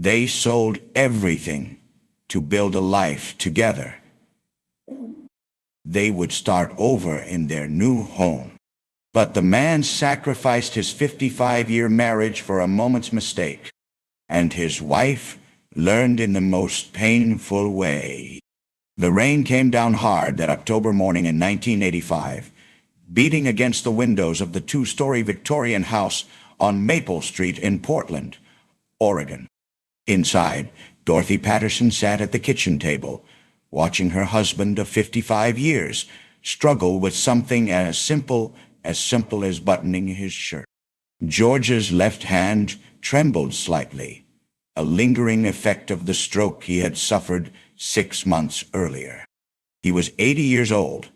They sold everything to build a life together. They would start over in their new home. But the man sacrificed his 55-year marriage for a moment's mistake, and his wife learned in the most painful way. The rain came down hard that October morning in 1985, beating against the windows of the two-story Victorian house on Maple Street in Portland, Oregon. Inside, Dorothy Patterson sat at the kitchen table, watching her husband of 55 years struggle with something as simple as buttoning his shirt. George's left hand trembled slightly, a lingering effect of the stroke he had suffered 6 months earlier. He was 80 years old,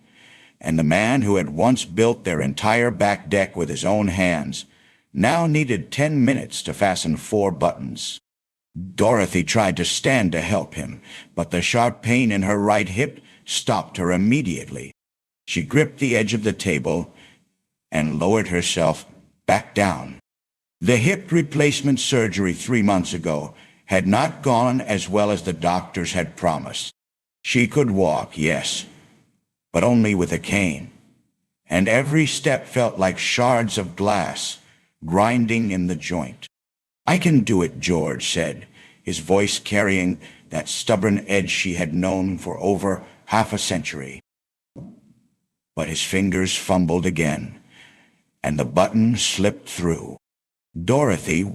and the man who had once built their entire back deck with his own hands now needed 10 minutes to fasten 4 buttons. Dorothy tried to stand to help him, but the sharp pain in her right hip stopped her immediately. She gripped the edge of the table and lowered herself back down. The hip replacement surgery 3 months ago had not gone as well as the doctors had promised. She could walk, yes, but only with a cane, and every step felt like shards of glass grinding in the joint. "I can do it," George said, his voice carrying that stubborn edge she had known for over half a century. But his fingers fumbled again, and the button slipped through. Dorothy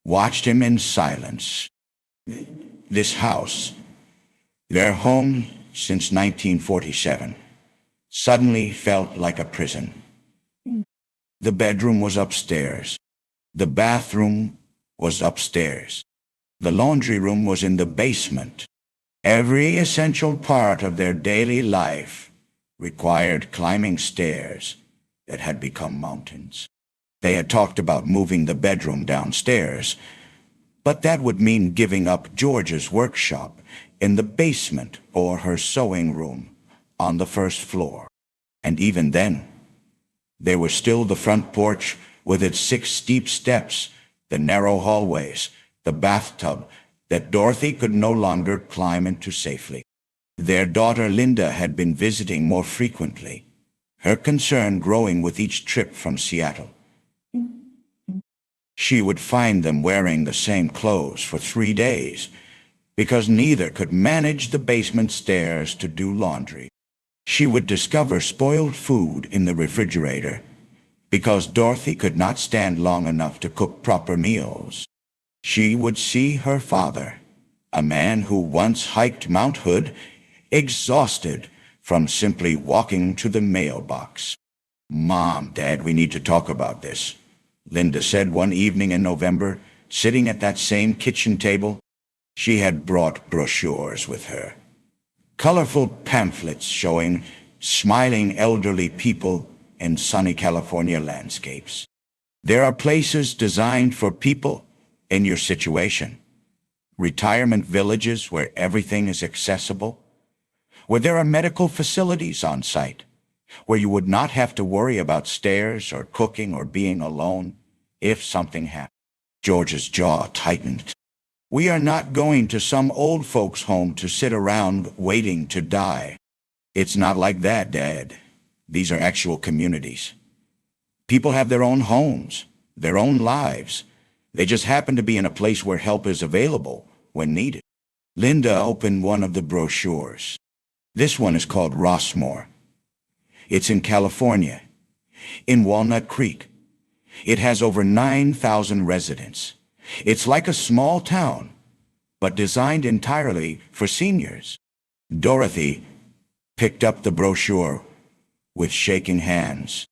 watched him in silence. This house, their home since 1947, suddenly felt like a prison. The bedroom was upstairs. The bathroom was upstairs. The laundry room was in the basement. Every essential part of their daily life required climbing stairs that had become mountains. They had talked about moving the bedroom downstairs, but that would mean giving up George's workshop in the basement or her sewing room on the first floor. And even then, there was still the front porch with its 6 steep steps, the narrow hallways, the bathtub that Dorothy could no longer climb into safely. Their daughter Linda had been visiting more frequently, her concern growing with each trip from Seattle. She would find them wearing the same clothes for 3 days, because neither could manage the basement stairs to do laundry. She would discover spoiled food in the refrigerator, because Dorothy could not stand long enough to cook proper meals. She would see her father, a man who once hiked Mount Hood, exhausted from simply walking to the mailbox. "Mom, Dad, we need to talk about this," Linda said one evening in November, sitting at that same kitchen table. She had brought brochures with her, colorful pamphlets showing smiling elderly people in sunny California landscapes. There are places designed for people in your situation, retirement villages where everything is accessible, where there are medical facilities on site, where you would not have to worry about stairs or cooking or being alone if something happened. George's jaw tightened. "We are not going to some old folks' home to sit around waiting to die. It's not like that, Dad. These are actual communities. People have their own homes, their own lives. They just happen to be in a place where help is available when needed." Linda opened one of the brochures. This one is called Rossmore. It's in California, in Walnut Creek. It has over 9,000 residents. It's like a small town, but designed entirely for seniors. Dorothy picked up the brochure with shaking hands.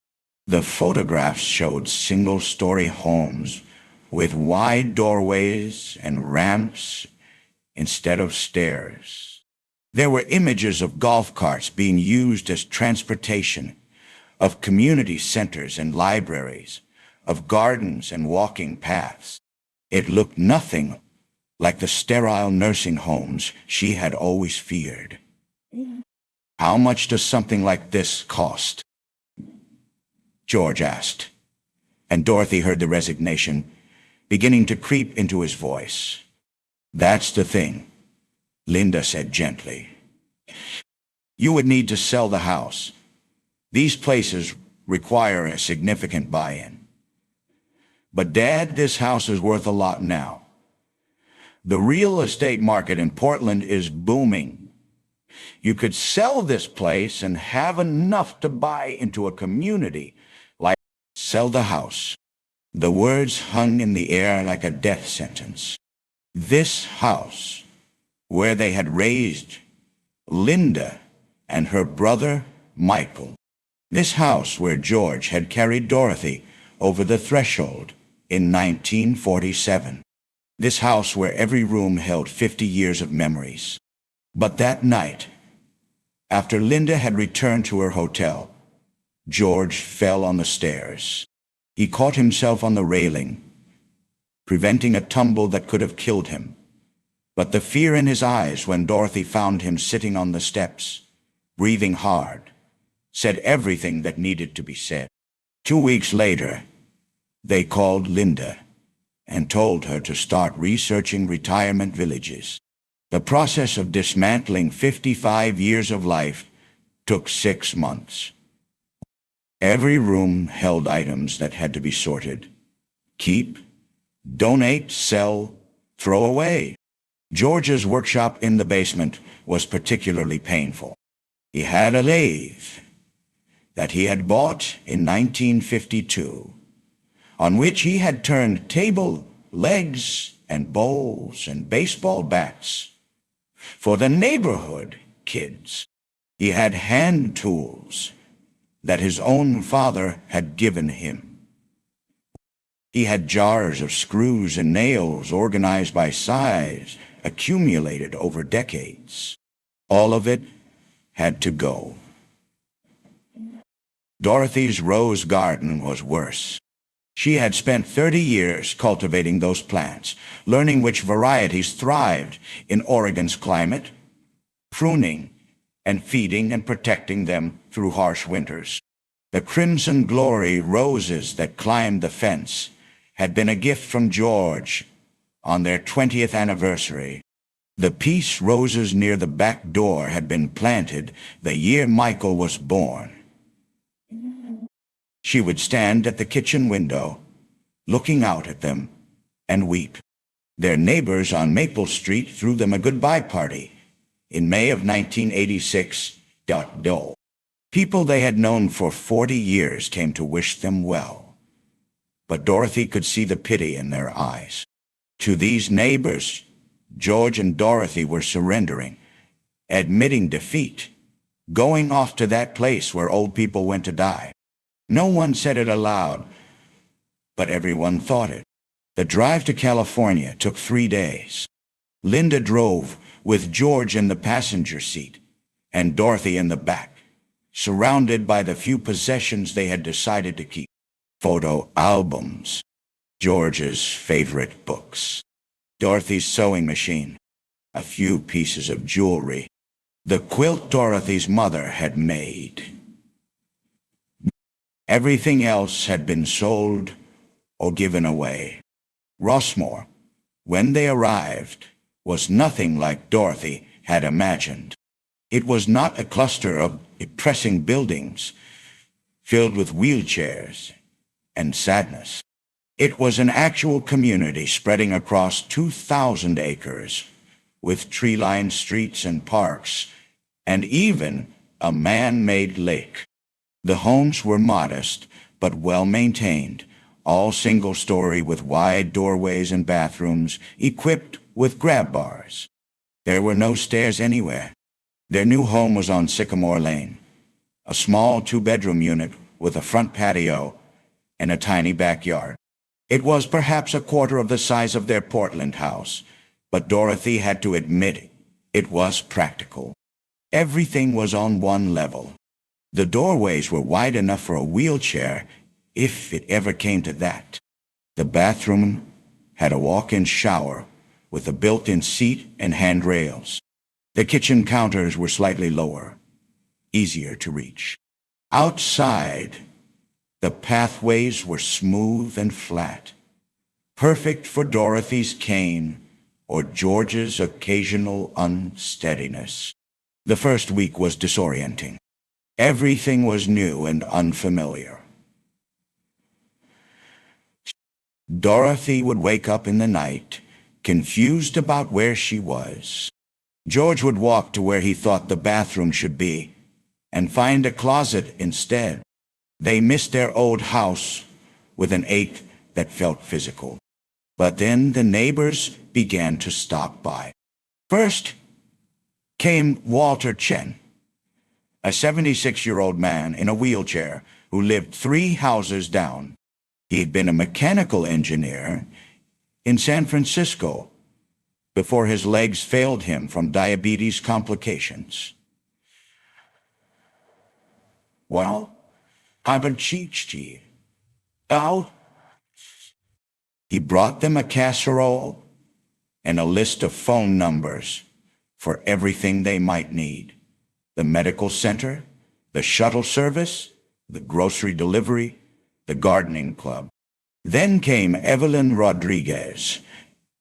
The photographs showed single-story homes with wide doorways and ramps instead of stairs. There were images of golf carts being used as transportation, of community centers and libraries, of gardens and walking paths. It looked nothing like the sterile nursing homes she had always feared. "How much does something like this cost?" George asked, and Dorothy heard the resignation beginning to creep into his voice. That's the thing, Linda said gently. You would need to sell the house. These places require a significant buy-in. But Dad, this house is worth a lot now. The real estate market in Portland is booming. You could sell this place and have enough to buy into a community like sell the house. The words hung in the air like a death sentence. This house, where they had raised Linda and her brother Michael. This house where George had carried Dorothy over the threshold in 1947. This house where every room held 50 years of memories. But that night, after Linda had returned to her hotel, George fell on the stairs. He caught himself on the railing, preventing a tumble that could have killed him. But the fear in his eyes when Dorothy found him sitting on the steps, breathing hard, said everything that needed to be said. 2 weeks later, they called Linda and told her to start researching retirement villages. The process of dismantling 55 years of life took 6 months. Every room held items that had to be sorted. Keep, donate, sell, throw away. George's workshop in the basement was particularly painful. He had a lathe that he had bought in 1952, on which he had turned table legs and bowls and baseball bats for the neighborhood kids. He had hand tools that his own father had given him. He had jars of screws and nails organized by size, accumulated over decades. All of it had to go. Dorothy's rose garden was worse. She had spent 30 years cultivating those plants, learning which varieties thrived in Oregon's climate, pruning and feeding and protecting them through harsh winters. The crimson glory roses that climbed the fence had been a gift from George on their 20th anniversary. The peace roses near the back door had been planted the year Michael was born. She would stand at the kitchen window, looking out at them, and weep. Their neighbors on Maple Street threw them a goodbye party in May of 1986. People they had known for 40 years came to wish them well. But Dorothy could see the pity in their eyes. To these neighbors, George and Dorothy were surrendering, admitting defeat, going off to that place where old people went to die. No one said it aloud, but everyone thought it. The drive to California took 3 days. Linda drove with George in the passenger seat and Dorothy in the back, surrounded by the few possessions they had decided to keep. Photo albums, George's favorite books, Dorothy's sewing machine, a few pieces of jewelry, the quilt Dorothy's mother had made. Everything else had been sold or given away. Rossmore, when they arrived, was nothing like Dorothy had imagined. It was not a cluster of depressing buildings filled with wheelchairs and sadness. It was an actual community spreading across 2,000 acres, with tree-lined streets and parks, and even a man-made lake. The homes were modest, but well-maintained, all single-story with wide doorways and bathrooms equipped with grab bars. There were no stairs anywhere. Their new home was on Sycamore Lane, a small 2-bedroom unit with a front patio and a tiny backyard. It was perhaps a quarter of the size of their Portland house, but Dorothy had to admit it was practical. Everything was on one level. The doorways were wide enough for a wheelchair, if it ever came to that. The bathroom had a walk-in shower with a built-in seat and handrails. The kitchen counters were slightly lower, easier to reach. Outside, the pathways were smooth and flat, perfect for Dorothy's cane or George's occasional unsteadiness. The first week was disorienting. Everything was new and unfamiliar. Dorothy would wake up in the night, confused about where she was. George would walk to where he thought the bathroom should be and find a closet instead. They missed their old house with an ache that felt physical. But then the neighbors began to stop by. First came Walter Chen, a 76-year-old man in a wheelchair who lived 3 houses down. He'd been a mechanical engineer in San Francisco before his legs failed him from diabetes complications. "Well, I'm a Chi-Chi. Oh." He brought them a casserole and a list of phone numbers for everything they might need: the medical center, the shuttle service, the grocery delivery, the gardening club. Then came Evelyn Rodriguez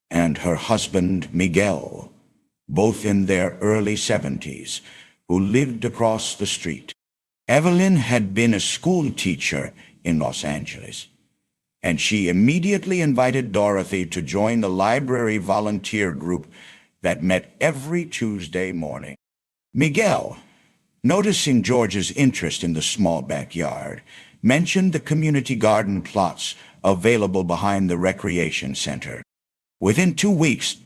and her husband Miguel, both in their early 70s, who lived across the street. Evelyn had been a school teacher in Los Angeles, and she immediately invited Dorothy to join the library volunteer group that met every Tuesday morning. Miguel, noticing George's interest in the small backyard, mentioned the community garden plots available behind the recreation center. Within 2 weeks,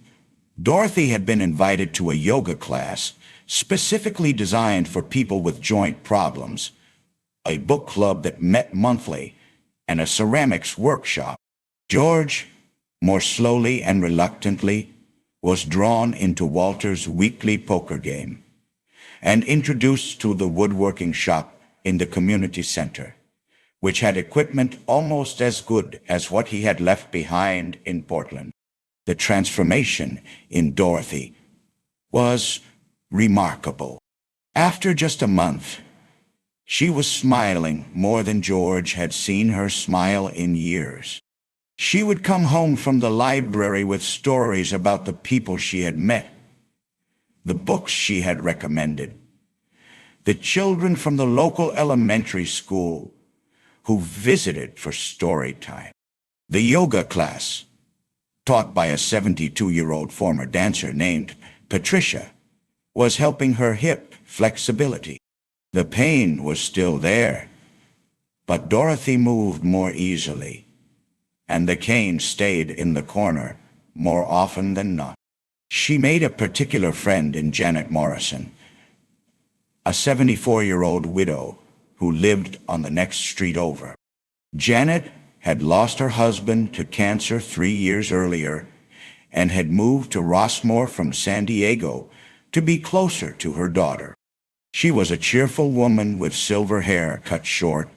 Dorothy had been invited to a yoga class specifically designed for people with joint problems, a book club that met monthly, and a ceramics workshop. George, more slowly and reluctantly, was drawn into Walter's weekly poker game and introduced to the woodworking shop in the community center, which had equipment almost as good as what he had left behind in Portland. The transformation in Dorothy was remarkable. After just a month, she was smiling more than George had seen her smile in years. She would come home from the library with stories about the people she had met, the books she had recommended, the children from the local elementary school who visited for story time. The yoga class, taught by a 72-year-old former dancer named Patricia, was helping her hip flexibility. The pain was still there, but Dorothy moved more easily, and the cane stayed in the corner more often than not. She made a particular friend in Janet Morrison, a 74-year-old widow who lived on the next street over. Janet had lost her husband to cancer 3 years earlier and had moved to Rossmore from San Diego to be closer to her daughter. She was a cheerful woman with silver hair cut short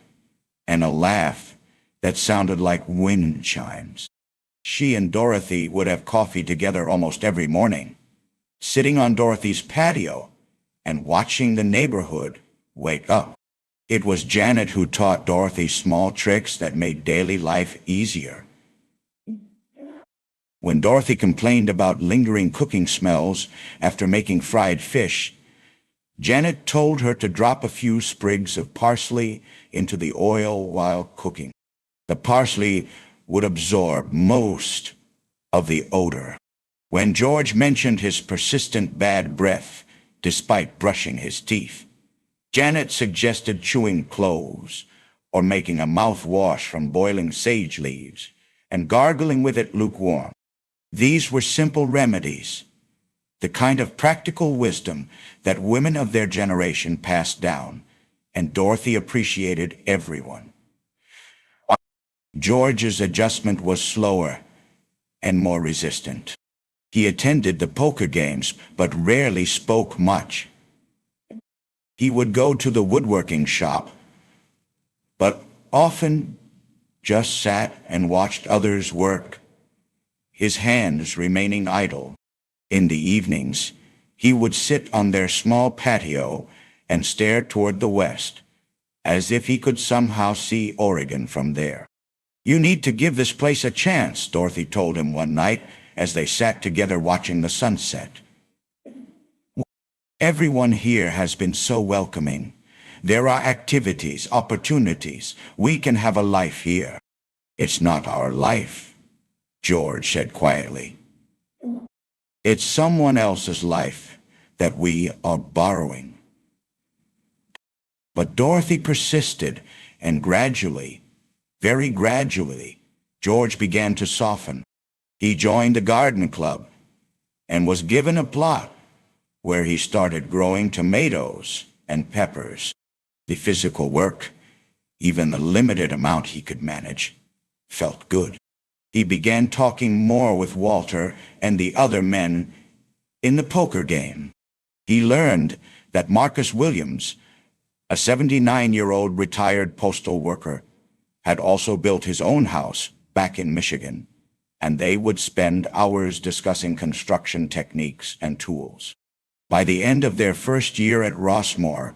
and a laugh that sounded like wind chimes. She and Dorothy would have coffee together almost every morning, sitting on Dorothy's patio and watching the neighborhood wake up. It was Janet who taught Dorothy small tricks that made daily life easier. When Dorothy complained about lingering cooking smells after making fried fish, Janet told her to drop a few sprigs of parsley into the oil while cooking. The parsley would absorb most of the odor. When George mentioned his persistent bad breath, despite brushing his teeth, Janet suggested chewing cloves or making a mouthwash from boiling sage leaves and gargling with it lukewarm. These were simple remedies, the kind of practical wisdom that women of their generation passed down, and Dorothy appreciated everyone. George's adjustment was slower and more resistant. He attended the poker games, but rarely spoke much. He would go to the woodworking shop, but often just sat and watched others work, his hands remaining idle. In the evenings, he would sit on their small patio and stare toward the west, as if he could somehow see Oregon from there. "You need to give this place a chance," Dorothy told him one night as they sat together watching the sunset. Everyone here has been so welcoming. There are activities, opportunities. We can have a life here. It's not our life, George said quietly. It's someone else's life that we are borrowing. But Dorothy persisted, and gradually, very gradually, George began to soften. He joined the garden club and was given a plot where he started growing tomatoes and peppers. The physical work, even the limited amount he could manage, felt good. He began talking more with Walter and the other men in the poker game. He learned that Marcus Williams, a 79-year-old retired postal worker, had also built his own house back in Michigan, and they would spend hours discussing construction techniques and tools. By the end of their first year at Rossmore,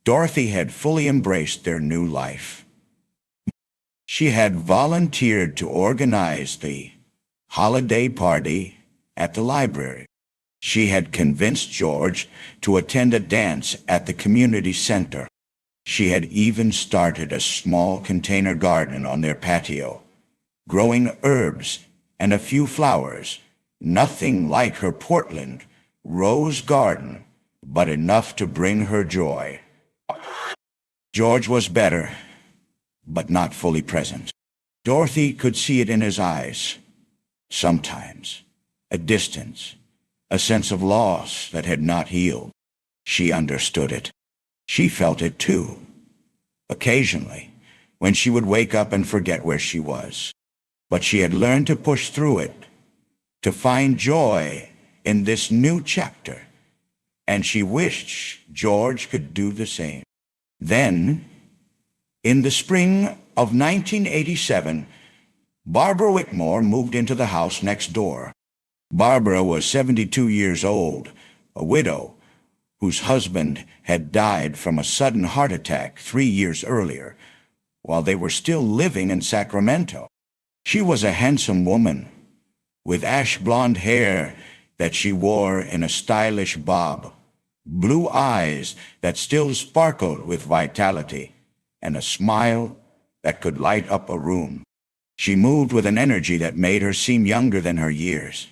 Dorothy had fully embraced their new life. She had volunteered to organize the holiday party at the library. She had convinced George to attend a dance at the community center. She had even started a small container garden on their patio, growing herbs and a few flowers, nothing like her Portland rose garden, but enough to bring her joy. George was better, but not fully present. Dorothy could see it in his eyes. Sometimes, a distance, a sense of loss that had not healed. She understood it. She felt it too, occasionally, when she would wake up and forget where she was. But she had learned to push through it, to find joy in this new chapter, and she wished George could do the same. Then, in the spring of 1987, Barbara Whitmore moved into the house next door. Barbara was 72 years old, a widow, whose husband had died from a sudden heart attack 3 years earlier, while they were still living in Sacramento. She was a handsome woman, with ash blonde hair that she wore in a stylish bob, blue eyes that still sparkled with vitality, and a smile that could light up a room. She moved with an energy that made her seem younger than her years,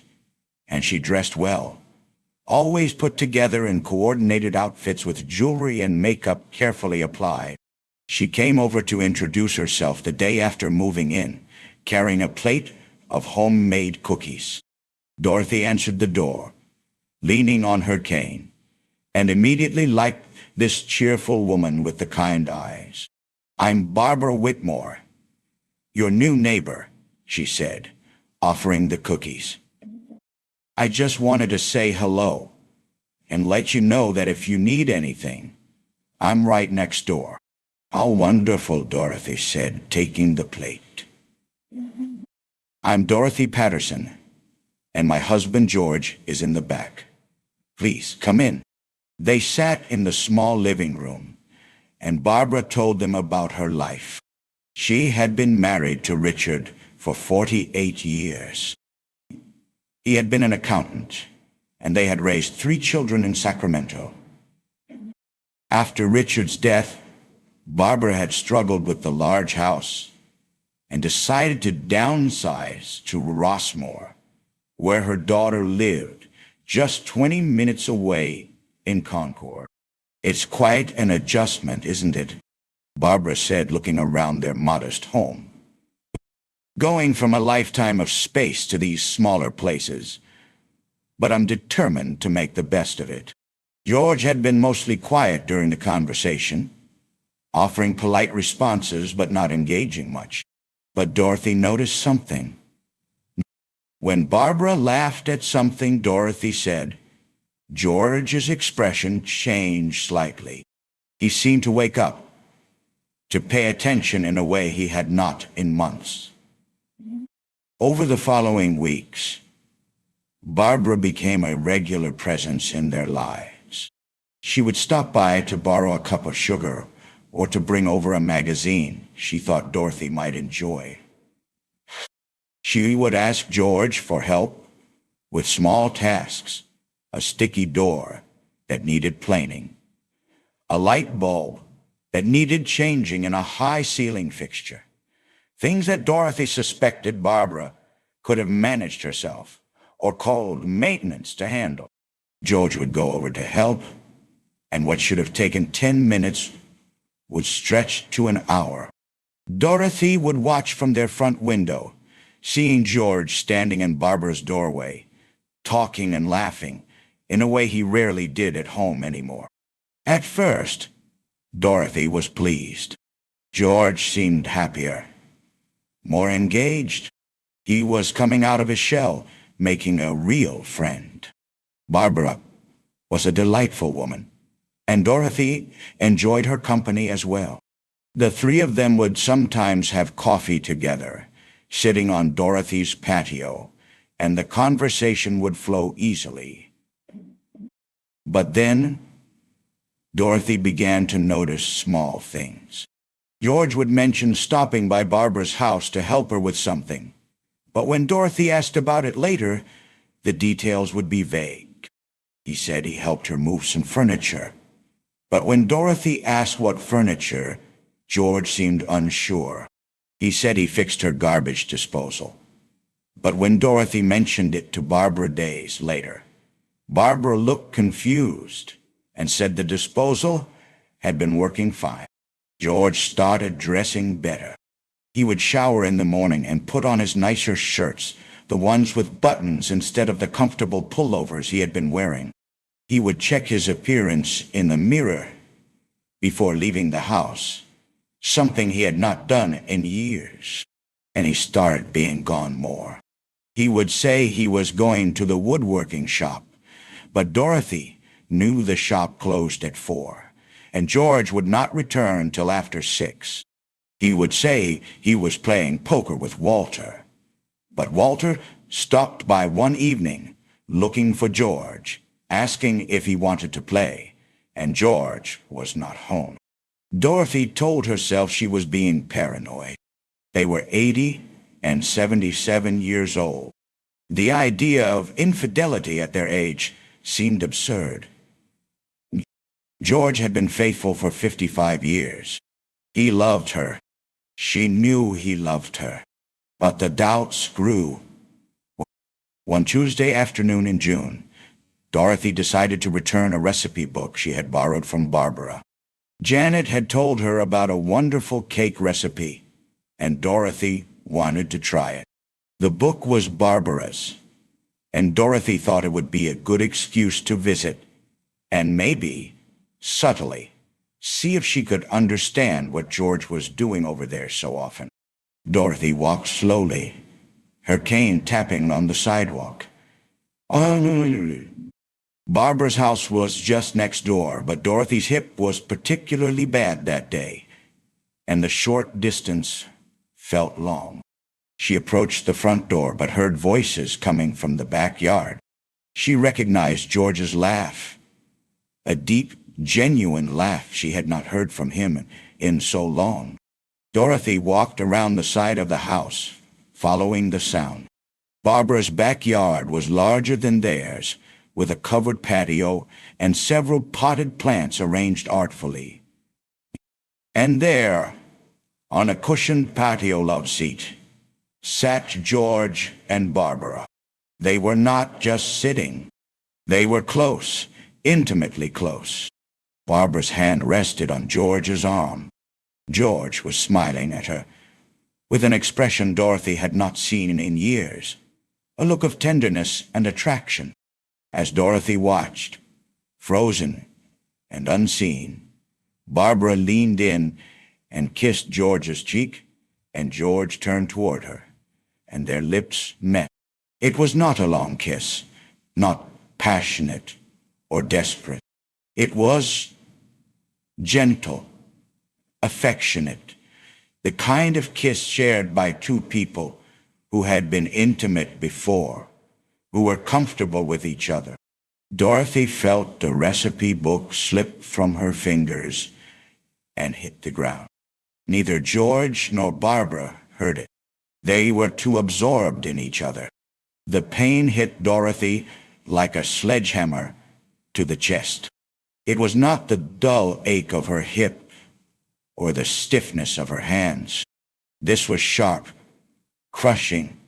and she dressed well, always put together in coordinated outfits with jewelry and makeup carefully applied. She came over to introduce herself the day after moving in, carrying a plate of homemade cookies. Dorothy answered the door, leaning on her cane, and immediately liked this cheerful woman with the kind eyes. "I'm Barbara Whitmore, your new neighbor," she said, offering the cookies. "I just wanted to say hello and let you know that if you need anything, I'm right next door." "How wonderful," Dorothy said, taking the plate. "I'm Dorothy Patterson, and my husband George is in the back. Please, come in." They sat in the small living room, and Barbara told them about her life. She had been married to Richard for 48 years. He had been an accountant, and they had raised 3 children in Sacramento. After Richard's death, Barbara had struggled with the large house and decided to downsize to Rossmore, where her daughter lived, just 20 minutes away in Concord. "It's quite an adjustment, isn't it?" Barbara said, looking around their modest home. "Going from a lifetime of space to these smaller places, but I'm determined to make the best of it." George had been mostly quiet during the conversation, offering polite responses but not engaging much. But Dorothy noticed something. When Barbara laughed at something Dorothy said, George's expression changed slightly. He seemed to wake up, to pay attention in a way he had not in months. Over the following weeks, Barbara became a regular presence in their lives. She would stop by to borrow a cup of sugar or to bring over a magazine she thought Dorothy might enjoy. She would ask George for help with small tasks, a sticky door that needed planing, a light bulb that needed changing in a high ceiling fixture. Things that Dorothy suspected Barbara could have managed herself or called maintenance to handle. George would go over to help, and what should have taken 10 minutes would stretch to an hour. Dorothy would watch from their front window, seeing George standing in Barbara's doorway, talking and laughing in a way he rarely did at home anymore. At first, Dorothy was pleased. George seemed happier, more engaged. He was coming out of his shell, making a real friend. Barbara was a delightful woman, and Dorothy enjoyed her company as well. The three of them would sometimes have coffee together, sitting on Dorothy's patio, and the conversation would flow easily. But then, Dorothy began to notice small things. George would mention stopping by Barbara's house to help her with something, but when Dorothy asked about it later, the details would be vague. He said he helped her move some furniture, but when Dorothy asked what furniture, George seemed unsure. He said he fixed her garbage disposal, but when Dorothy mentioned it to Barbara days later, Barbara looked confused and said the disposal had been working fine. George started dressing better. He would shower in the morning and put on his nicer shirts, the ones with buttons instead of the comfortable pullovers he had been wearing. He would check his appearance in the mirror before leaving the house, something he had not done in years, and he started being gone more. He would say he was going to the woodworking shop, but Dorothy knew the shop closed at 4, and George would not return till after 6. He would say he was playing poker with Walter, but Walter stopped by one evening looking for George, asking if he wanted to play, and George was not home. Dorothy told herself she was being paranoid. They were 80 and 77 years old. The idea of infidelity at their age seemed absurd. George had been faithful for 55 years. He loved her. She knew he loved her. But the doubts grew. One Tuesday afternoon in June, Dorothy decided to return a recipe book she had borrowed from Barbara. Janet had told her about a wonderful cake recipe, and Dorothy wanted to try it. The book was Barbara's, and Dorothy thought it would be a good excuse to visit, and maybe, subtly, see if she could understand what George was doing over there so often. Dorothy walked slowly, her cane tapping on the sidewalk. Barbara's house was just next door, but Dorothy's hip was particularly bad that day, and the short distance felt long. She approached the front door, but heard voices coming from the backyard. She recognized George's laugh, a deep, genuine laugh she had not heard from him in so long. Dorothy walked around the side of the house, following the sound. Barbara's backyard was larger than theirs, with a covered patio and several potted plants arranged artfully. And there, on a cushioned patio love seat, sat George and Barbara. They were not just sitting. They were close, intimately close. Barbara's hand rested on George's arm. George was smiling at her, with an expression Dorothy had not seen in years, a look of tenderness and attraction. As Dorothy watched, frozen and unseen, Barbara leaned in and kissed George's cheek, and George turned toward her, and their lips met. It was not a long kiss, not passionate or desperate. It was gentle, affectionate, the kind of kiss shared by two people who had been intimate before, who were comfortable with each other. Dorothy felt the recipe book slip from her fingers and hit the ground. Neither George nor Barbara heard it. They were too absorbed in each other. The pain hit Dorothy like a sledgehammer to the chest. It was not the dull ache of her hip or the stiffness of her hands. This was sharp, crushing,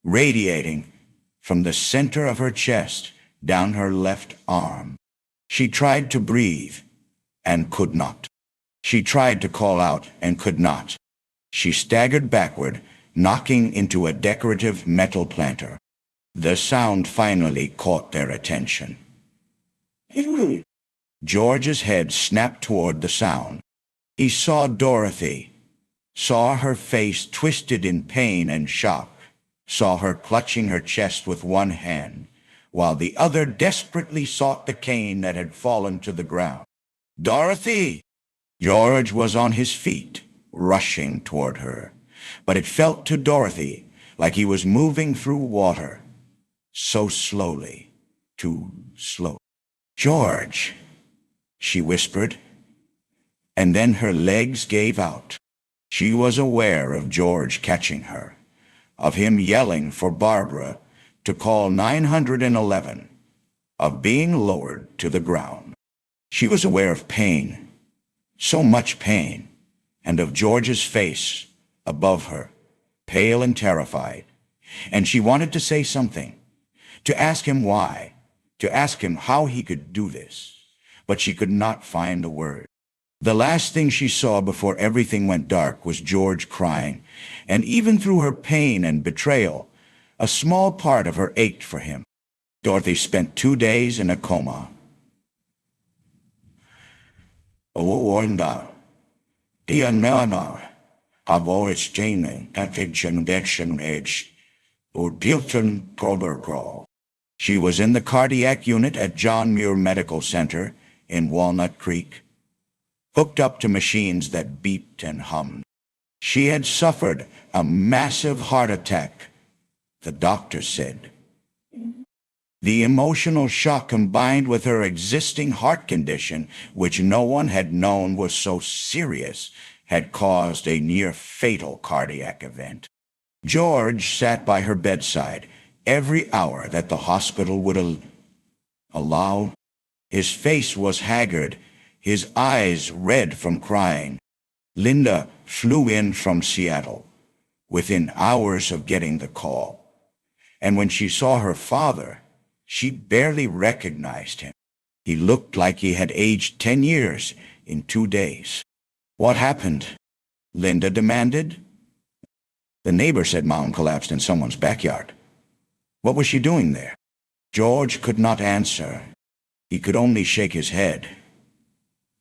radiating from the center of her chest down her left arm. She tried to breathe and could not. She tried to call out and could not. She staggered backward, knocking into a decorative metal planter. The sound finally caught their attention. George's head snapped toward the sound. He saw Dorothy, saw her face twisted in pain and shock, saw her clutching her chest with one hand, while the other desperately sought the cane that had fallen to the ground. "Dorothy!" George was on his feet, rushing toward her, but it felt to Dorothy like he was moving through water, so slowly, too slow. "George," she whispered, and then her legs gave out. She was aware of George catching her, of him yelling for Barbara to call 911, of being lowered to the ground. She was aware of pain, so much pain, and of George's face above her, pale and terrified. And she wanted to say something, to ask him why, to ask him how he could do this, but she could not find a word. The last thing she saw before everything went dark was George crying, and even through her pain and betrayal, a small part of her ached for him. Dorothy spent 2 days in a coma. She was in the cardiac unit at John Muir Medical Center in Walnut Creek, hooked up to machines that beeped and hummed. She had suffered a massive heart attack, the doctor said. The emotional shock combined with her existing heart condition, which no one had known was so serious, had caused a near-fatal cardiac event. George sat by her bedside every hour that the hospital would allow. His face was haggard, his eyes red from crying. Linda flew in from Seattle within hours of getting the call, and when she saw her father, she barely recognized him. He looked like he had aged 10 years in 2 days. "What happened?" Linda demanded. "The neighbor said Mom collapsed in someone's backyard." "What was she doing there?" George could not answer. He could only shake his head,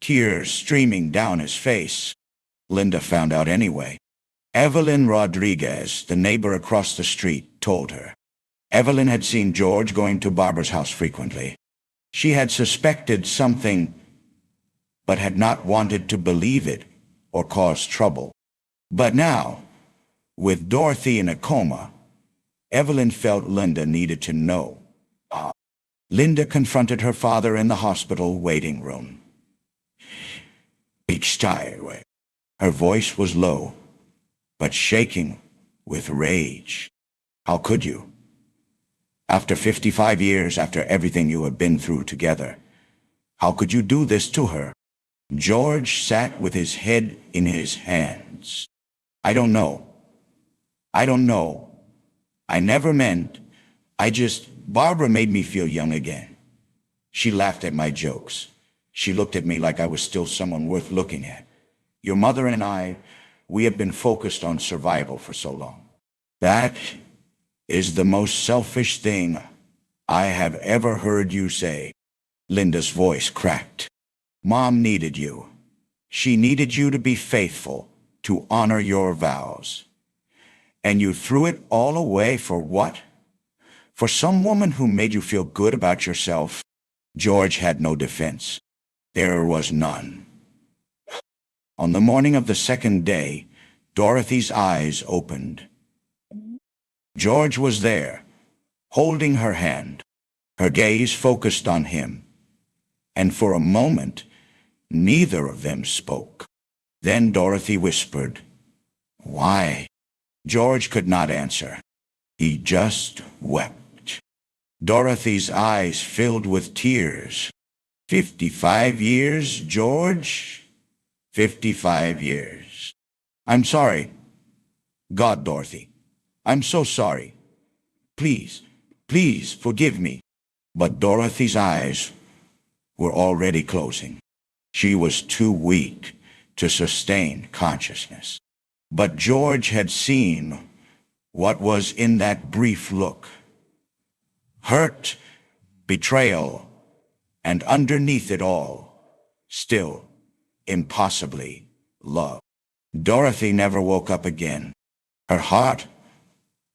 tears streaming down his face. Linda found out anyway. Evelyn Rodriguez, the neighbor across the street, told her. Evelyn had seen George going to Barbara's house frequently. She had suspected something, but had not wanted to believe it or cause trouble. But now, with Dorothy in a coma, Evelyn felt Linda needed to know. Linda confronted her father in the hospital waiting room. Her voice was low, but shaking with rage. "How could you? After 55 years, after everything you have been through together, how could you do this to her?" George sat with his head in his hands. "I don't know. I don't know. I never meant. Barbara made me feel young again. She laughed at my jokes. She looked at me like I was still someone worth looking at. Your mother and I, we have been focused on survival for so long. That is the most selfish thing I have ever heard you say." Linda's voice cracked. "Mom needed you. She needed you to be faithful, to honor your vows. And you threw it all away for what? For some woman who made you feel good about yourself?" George had no defense. There was none. On the morning of the second day, Dorothy's eyes opened. George was there, holding her hand, her gaze focused on him. And for a moment, neither of them spoke. Then Dorothy whispered, "Why?" George could not answer. He just wept. Dorothy's eyes filled with tears. 55 years, George? 55 years. I'm sorry. God, Dorothy, I'm so sorry. Please, please forgive me. But Dorothy's eyes were already closing. She was too weak to sustain consciousness. But George had seen what was in that brief look. Hurt, betrayal, and underneath it all, still, impossibly, love. Dorothy never woke up again. Her heart,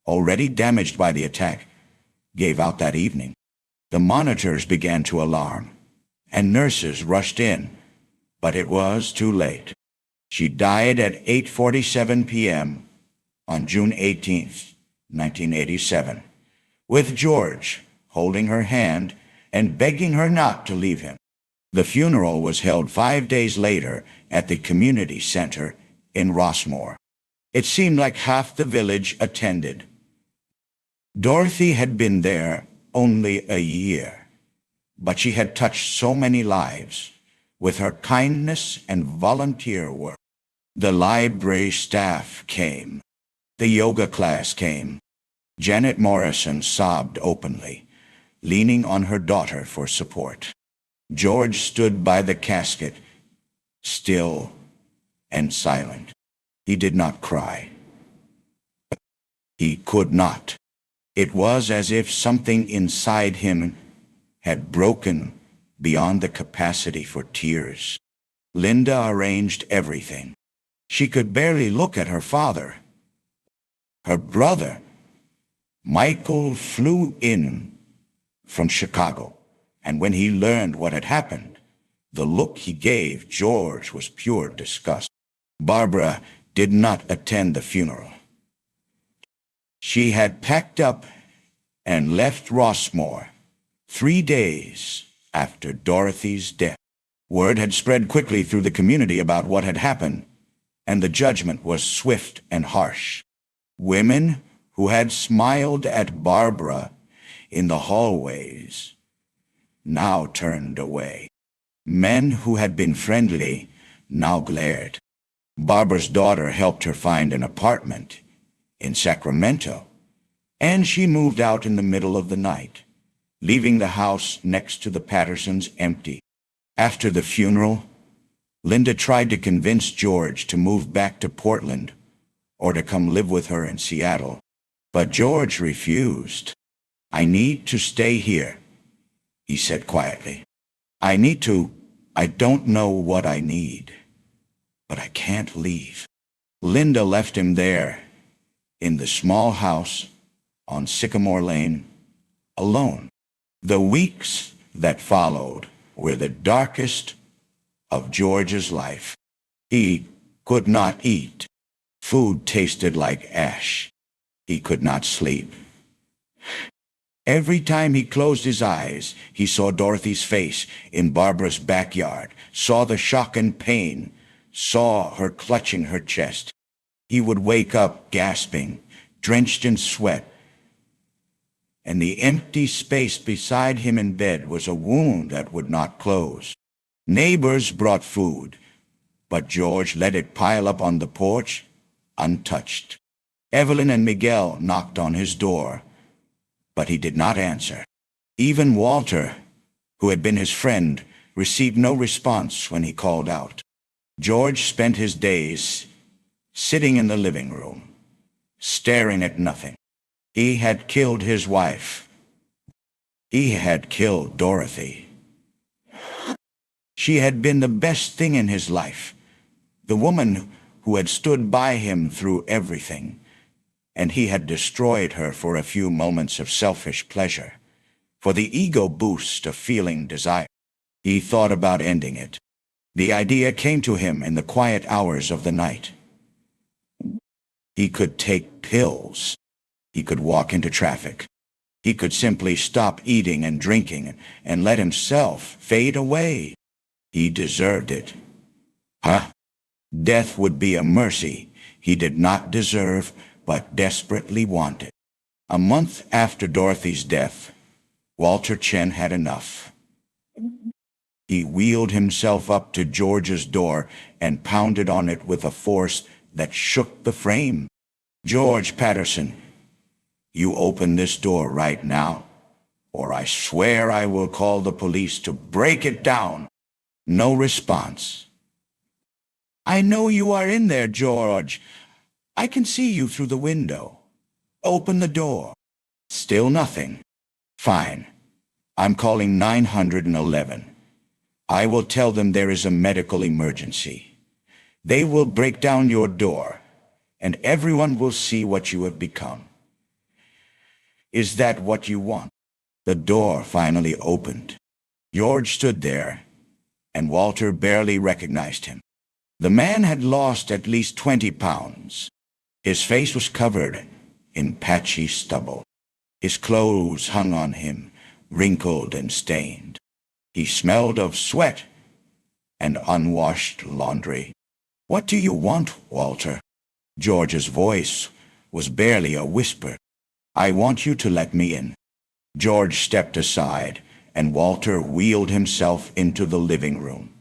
already damaged by the attack, gave out that evening. The monitors began to alarm, and nurses rushed in, but it was too late. She died at 8:47 p.m. on June 18th, 1987, with George holding her hand and begging her not to leave him. The funeral was held 5 days later at the community center in Rossmore. It seemed like half the village attended. Dorothy had been there only a year, but she had touched so many lives with her kindness and volunteer work. The library staff came. The yoga class came. Janet Morrison sobbed openly, leaning on her daughter for support. George stood by the casket, still and silent. He did not cry. He could not. It was as if something inside him had broken beyond the capacity for tears. Linda arranged everything. She could barely look at her father. Her brother, Michael, flew in from Chicago, and when he learned what had happened, the look he gave George was pure disgust. Barbara did not attend the funeral. She had packed up and left Rossmore 3 days after Dorothy's death. Word had spread quickly through the community about what had happened, and the judgment was swift and harsh. Women who had smiled at Barbara in the hallways now turned away. Men who had been friendly now glared. Barbara's daughter helped her find an apartment in Sacramento, and she moved out in the middle of the night, leaving the house next to the Pattersons empty. After the funeral, Linda tried to convince George to move back to Portland or to come live with her in Seattle, but George refused. "I need to stay here," he said quietly. I don't know what I need, but I can't leave." Linda left him there in the small house on Sycamore Lane, alone. The weeks that followed were the darkest of George's life. He could not eat. Food tasted like ash. He could not sleep. Every time he closed his eyes, he saw Dorothy's face in Barbara's backyard, saw the shock and pain, saw her clutching her chest. He would wake up gasping, drenched in sweat, and the empty space beside him in bed was a wound that would not close. Neighbors brought food, but George let it pile up on the porch, untouched. Evelyn and Miguel knocked on his door, but he did not answer. Even Walter, who had been his friend, received no response when he called out. George spent his days sitting in the living room, staring at nothing. He had killed his wife. He had killed Dorothy. She had been the best thing in his life, the woman who had stood by him through everything, and he had destroyed her for a few moments of selfish pleasure, for the ego boost of feeling desire. He thought about ending it. The idea came to him in the quiet hours of the night. He could take pills. He could walk into traffic. He could simply stop eating and drinking and let himself fade away. He deserved it. Death would be a mercy he did not deserve but desperately wanted. A month after Dorothy's death, Walter Chen had enough. He wheeled himself up to George's door and pounded on it with a force that shook the frame. "George Patterson, you open this door right now, or I swear I will call the police to break it down." No response. "I know you are in there, George. I can see you through the window. Open the door." Still nothing. "Fine. I'm calling 911. I will tell them there is a medical emergency. They will break down your door, and everyone will see what you have become. Is that what you want?" The door finally opened. George stood there, and Walter barely recognized him. The man had lost at least 20 pounds. His face was covered in patchy stubble. His clothes hung on him, wrinkled and stained. He smelled of sweat and unwashed laundry. "What do you want, Walter?" George's voice was barely a whisper. "I want you to let me in." George stepped aside, and Walter wheeled himself into the living room.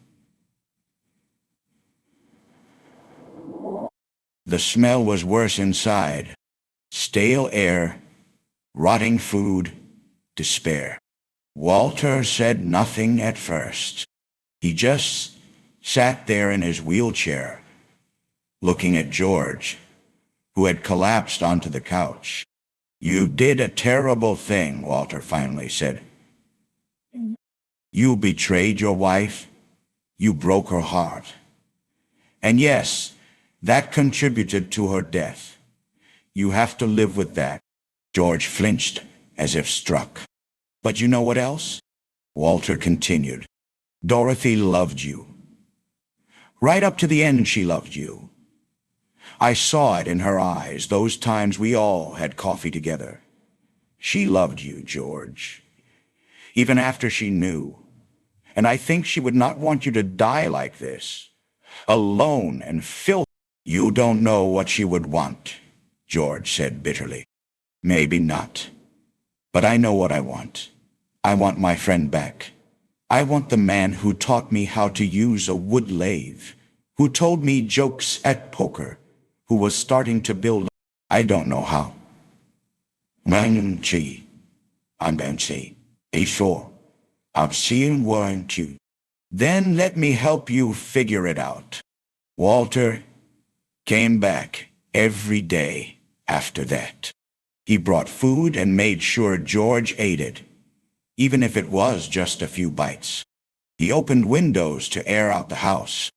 The smell was worse inside. Stale air, rotting food, despair. Walter said nothing at first. He just sat there in his wheelchair, looking at George, who had collapsed onto the couch. "You did a terrible thing," Walter finally said. "You betrayed your wife. You broke her heart. And yes, that contributed to her death. You have to live with that." George flinched as if struck. "But you know what else?" Walter continued. "Dorothy loved you. Right up to the end she loved you. I saw it in her eyes those times we all had coffee together. She loved you, George, even after she knew. And I think she would not want you to die like this, alone and filthy." "You don't know what she would want," George said bitterly. "Maybe not. But I know what I want. I want my friend back. I want the man who taught me how to use a wood lathe, who told me jokes at poker, who was starting to build. I don't know how. I'm going to see. Be sure. I'm seeing one too. Then let me help you figure it out." Walter came back every day after that. He brought food and made sure George ate it, even if it was just a few bites. He opened windows to air out the house.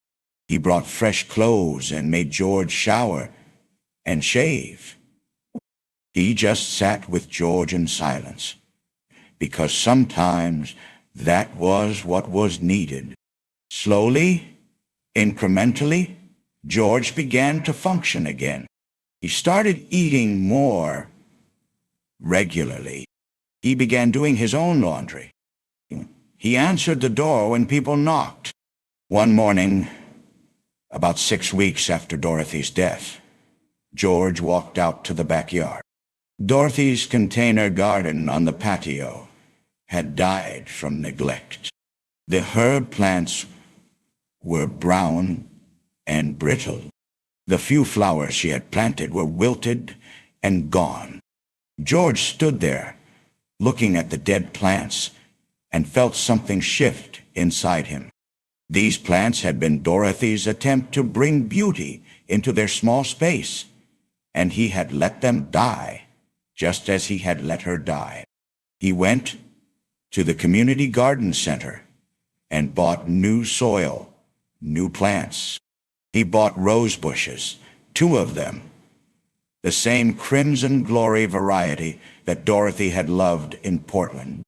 He brought fresh clothes and made George shower and shave. He just sat with George in silence, because sometimes that was what was needed. Slowly, incrementally, George began to function again. He started eating more regularly. He began doing his own laundry. He answered the door when people knocked. One morning, about 6 weeks after Dorothy's death, George walked out to the backyard. Dorothy's container garden on the patio had died from neglect. The herb plants were brown and brittle. The few flowers she had planted were wilted and gone. George stood there, looking at the dead plants, and felt something shift inside him. These plants had been Dorothy's attempt to bring beauty into their small space, and he had let them die, just as he had let her die. He went to the community garden center and bought new soil, new plants. He bought rose bushes, 2 of them, the same crimson glory variety that Dorothy had loved in Portland.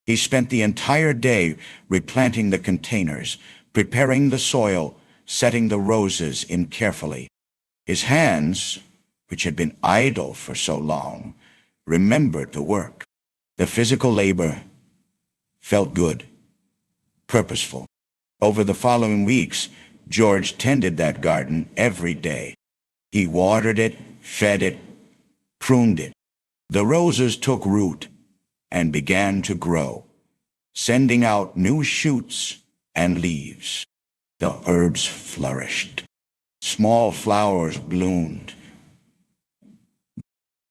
He spent the entire day replanting the containers, preparing the soil, setting the roses in carefully. His hands, which had been idle for so long, remembered the work. The physical labor felt good, purposeful. Over the following weeks, George tended that garden every day. He watered it, fed it, pruned it. The roses took root and began to grow, sending out new shoots and leaves. The herbs flourished. Small flowers bloomed.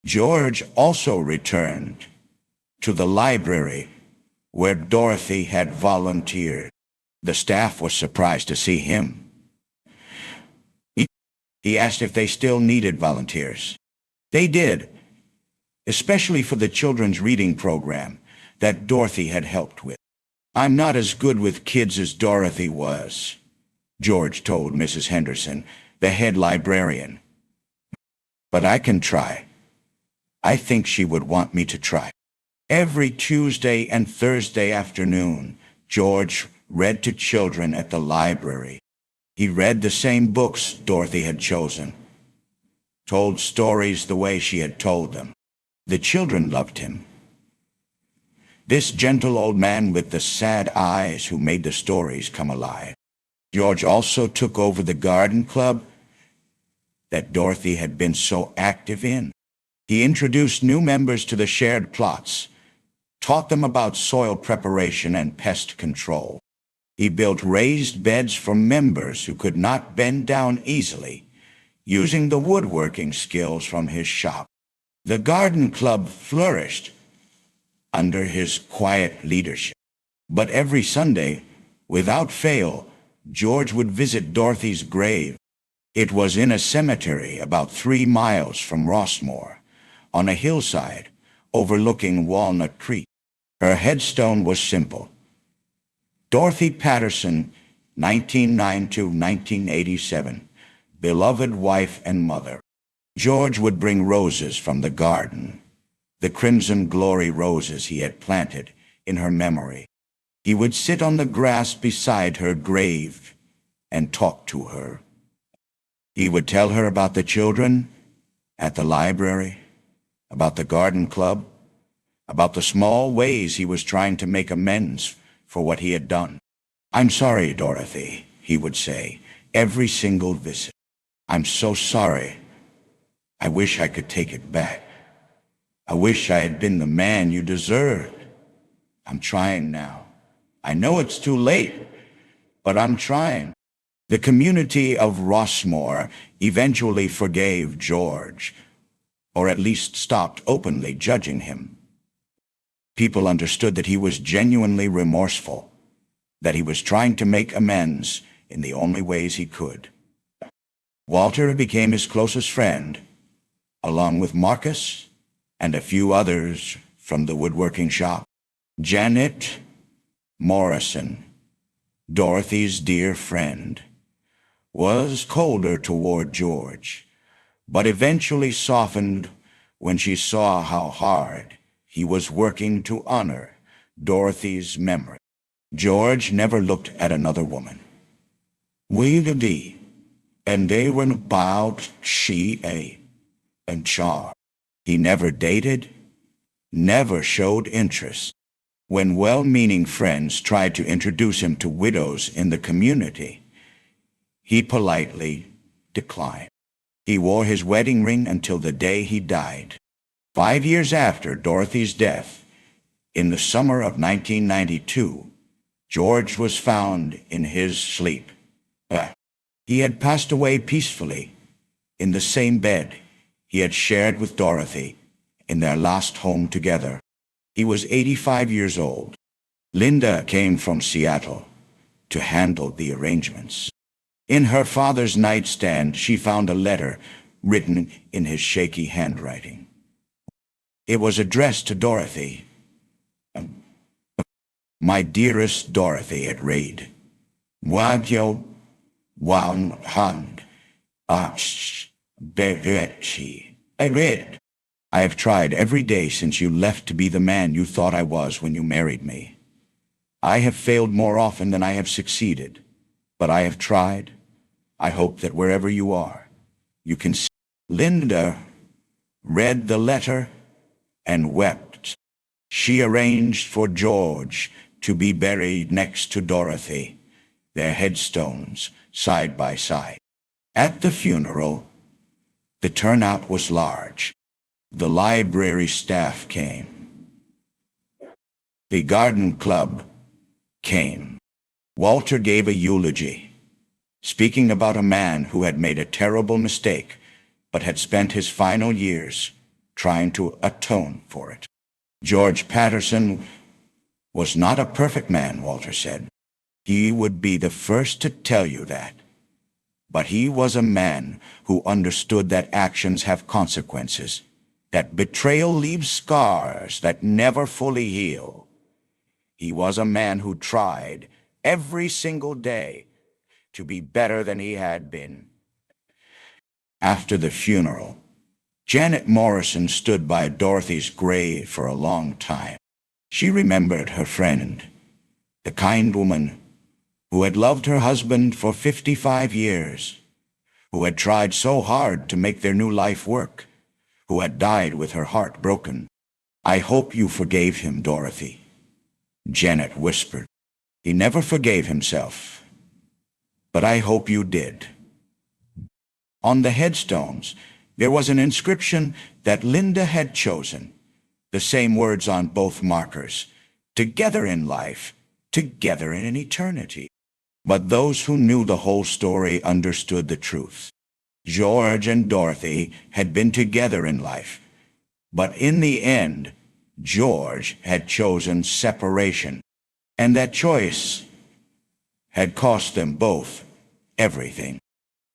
George also returned to the library where Dorothy had volunteered. The staff was surprised to see him. He asked if they still needed volunteers. They did, especially for the children's reading program that Dorothy had helped with. "I'm not as good with kids as Dorothy was," George told Mrs. Henderson, the head librarian. "But I can try. I think she would want me to try." Every Tuesday and Thursday afternoon, George read to children at the library. He read the same books Dorothy had chosen, told stories the way she had told them. The children loved him. This gentle old man with the sad eyes who made the stories come alive. George also took over the garden club that Dorothy had been so active in. He introduced new members to the shared plots, taught them about soil preparation and pest control. He built raised beds for members who could not bend down easily, using the woodworking skills from his shop. The garden club flourished under his quiet leadership. But every Sunday, without fail, George would visit Dorothy's grave. It was in a cemetery about 3 miles from Rossmore, on a hillside overlooking Walnut Creek. Her headstone was simple: Dorothy Patterson, 1909 to 1987, beloved wife and mother. George would bring roses from the garden, the crimson glory roses he had planted in her memory. He would sit on the grass beside her grave and talk to her. He would tell her about the children at the library, about the garden club, about the small ways he was trying to make amends for what he had done. "I'm sorry, Dorothy," he would say, every single visit. "I'm so sorry. I wish I could take it back. I wish I had been the man you deserved. I'm trying now. I know it's too late, but I'm trying." The community of Rossmore eventually forgave George, or at least stopped openly judging him. People understood that he was genuinely remorseful, that he was trying to make amends in the only ways he could. Walter became his closest friend, along with Marcus and a few others from the woodworking shop. Janet Morrison, Dorothy's dear friend, was colder toward George, but eventually softened when she saw how hard he was working to honor Dorothy's memory. George never looked at another woman. "We and they were about she and Char." He never dated, never showed interest. When well-meaning friends tried to introduce him to widows in the community, he politely declined. He wore his wedding ring until the day he died. 5 years after Dorothy's death, in the summer of 1992, George was found in his sleep. He had passed away peacefully in the same bed he had shared with Dorothy in their last home together. He was 85 years old. Linda came from Seattle to handle the arrangements. In her father's nightstand, she found a letter written in his shaky handwriting. It was addressed to Dorothy. "My dearest Dorothy," it read. "Wadyo wan hand berechi." I read, "I have tried every day since you left to be the man you thought I was when you married me. I have failed more often than I have succeeded, but I have tried. I hope that wherever you are, you can see." Linda read the letter and wept. She arranged for George to be buried next to Dorothy, their headstones side by side. At the funeral, the turnout was large. The library staff came. The garden club came. Walter gave a eulogy, speaking about a man who had made a terrible mistake, but had spent his final years trying to atone for it. George Patterson was not a perfect man, Walter said. He would be the first to tell you that. But he was a man who understood that actions have consequences, that betrayal leaves scars that never fully heal. He was a man who tried every single day to be better than he had been. After the funeral, Janet Morrison stood by Dorothy's grave for a long time. She remembered her friend, the kind woman who had loved her husband for 55 years, who had tried so hard to make their new life work, who had died with her heart broken. "I hope you forgave him, Dorothy," Janet whispered. "He never forgave himself, but I hope you did." On the headstones, there was an inscription that Linda had chosen, the same words on both markers: together in life, together in eternity. But those who knew the whole story understood the truth. George and Dorothy had been together in life, but in the end, George had chosen separation, and that choice had cost them both everything.